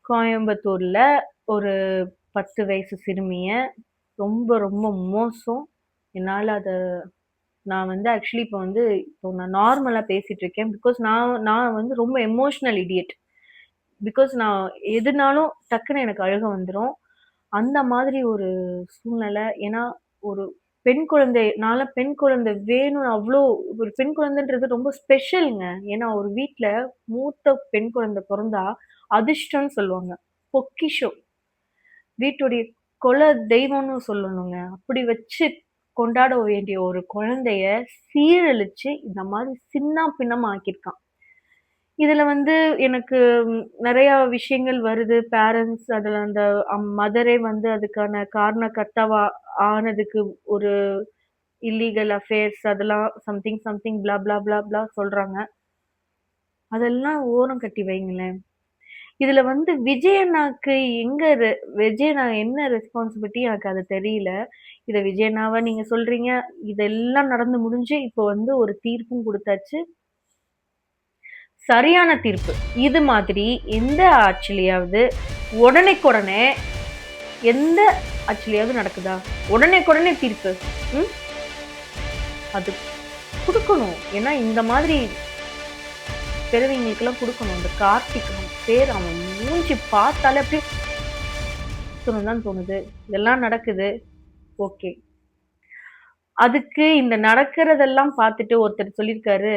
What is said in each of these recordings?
கோயம்புத்தூர்ல ஒரு 10 வயசு சிறுமிய ரொம்ப ரொம்ப மோசம். என்னால அத நான் வந்து ஆக்சுவலி இப்போ நான் நார்மலா பேசிட்டு இருக்கேன். பிகாஸ் நான் நான் வந்து ரொம்ப எமோஷனல் இடியட். பிகாஸ் நான் எதுனாலும் டக்குன்னு எனக்கு அழுக வந்துரும். அந்த மாதிரி ஒரு சூழ்நிலை. ஏன்னா, ஒரு பெண் குழந்தை நான்லாம் பெண் குழந்தை வேணும்னு அவ்ளோ ஒரு பெண் குழந்தைன்றது ரொம்ப ஸ்பெஷல்ங்க. ஏன்னா, ஒரு வீட்ல மூத்த பெண் குழந்தை பொறந்தா அதிர்ஷ்டம்னு சொல்லுவாங்க. பொக்கிஷம். வீட்டுடைய குல தெய்வம்னு சொல்லணுங்க. அப்படி வச்சு கொண்டாட வேண்டிய ஒரு குழந்தைய சீரழிச்சு இந்த மாதிரி சின்னா பின்னமா ஆக்கியிருக்கான். இதுல வந்து எனக்கு நெறைய விஷயங்கள் வருது. பேரண்ட்ஸ் அதுல அந்த மதரே வந்து அதுக்கான காரணகர்த்தாவா ஆனதுக்கு ஒரு இல்லீகல் அஃபேர்ஸ் அதெல்லாம் சம்திங் சம்திங் ப்ளா ப்ளா ப்ளா ப்ளா சொல்றாங்க. அதெல்லாம் ஓரம் கட்டி வைங்களேன். இதுல வந்து விஜய் அண்ணாக்கு எங்க விஜய் அண்ணா என்ன ரெஸ்பான்சிபிலிட்டி எனக்கு அது தெரியல. இத விஜய் அண்ணாவா நீங்க சொல்றீங்க. இதெல்லாம் நடந்து முடிஞ்சு இப்போ வந்து ஒரு தீர்ப்பும் குடுத்தாச்சு. சரியான தீர்ப்பு. இது மாதிரி எந்த ஆட்சிலயாவது உடனேக்குடனே எந்த ஆட்சிலயாவது நடக்குதா? உடனேக்குடனே தீர்ப்பு. ம். அது குடுக்கணும். ஏன்னா இந்த மாதிரி பெரியவங்களுக்கெல்லாம் குடுக்கணும். இந்த கார்த்திக் பேர் அவன் மூஞ்சி பார்த்தாலே அப்படியே தான் தோணுது. இதெல்லாம் நடக்குது. ஓகே. அதுக்கு இந்த நடக்கிறதெல்லாம் பார்த்துட்டு ஒருத்தர் சொல்லியிருக்காரு,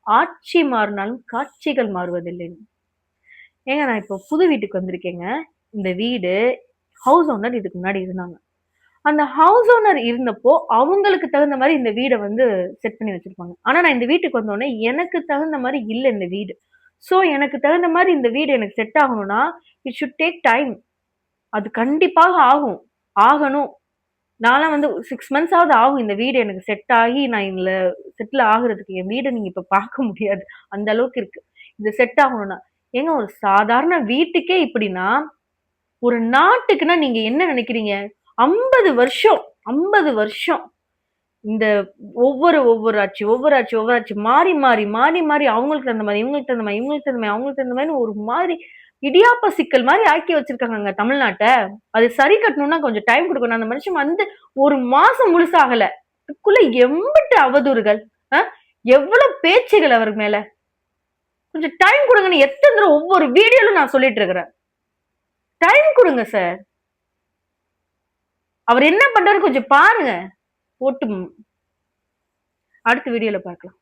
"ஆட்சி மாறினாலும் காட்சிகள் மாறுவதில்லைன்னு." ஏங்க நான் இப்போ புது வீட்டுக்கு வந்திருக்கேங்க. இந்த வீடு ஹவுஸ் ஓனர் இதுக்கு முன்னாடி இருந்தாங்க. அந்த ஹவுஸ் ஓனர் இருந்தப்போ, அவங்களுக்கு தகுந்த மாரி இந்த வீட வந்து செட் பண்ணி வச்சிருப்பாங்க. ஆனா நான் இந்த வீட்டுக்கு வந்தோனே, எனக்கு தகுந்த மாரி இல்ல இந்த வீடு. ஸோ எனக்கு தகுந்த மாரி இந்த வீடு எனக்கு செட் ஆகணும்னா, இட் ஷுட் டேக் டைம். அது கண்டிப்பாக ஆகும். ஆகணும். நான்லாம் வந்து 6 மந்த்ஸாவது ஆகும் இந்த வீடு எனக்கு செட் ஆகி, நான் இதுல செட்டில் ஆகுறதுக்கு. என் வீட நீங்க இப்ப பார்க்க முடியாது. அந்த அளவுக்கு இருக்கு. இது செட் ஆகணும்னா. ஏங்க ஒரு சாதாரண வீட்டுக்கே இப்படின்னா, ஒரு நாட்டுக்குன்னா நீங்க என்ன நினைக்கிறீங்க? 50 வருஷம் 50 வருஷம் இந்த ஒவ்வொரு ஆட்சி மாறி, மாறி, மாறி, மாறி அவங்களுக்கு தகுந்த மாரி, இவங்களுக்கு தகுந்த மாரி, இவங்களுக்கு தகுந்த மாரி, அவங்களுக்கு தகுந்த மாரின்னு ஒரு மாதிரி இடியாப்ப சிக்கல் மாரி ஆக்கி வச்சிருக்காங்கங்க தமிழ்நாட்ட. அது சரி கட்டணும்னா கொஞ்சம் டைம் குடுக்கணும். அந்த மனுஷன் வந்து 1 மாசம் முழுசா ஆகல. அதுக்குள்ள எம்புட்டு அவதூறுகள். அ எவ்வளவு பேச்சுகள் அவர் மேல. கொஞ்சம் டைம் குடுங்கன்னு எத்தன தடவ ஒவ்வொரு வீடியோல நான் சொல்லிட்டு இருக்கிறேன். டைம் குடுங்க சார். அவர் என்ன பண்றாரு கொஞ்சம் பாருங்க. போட்டு அடுத்த வீடியோல பார்க்கலாம்.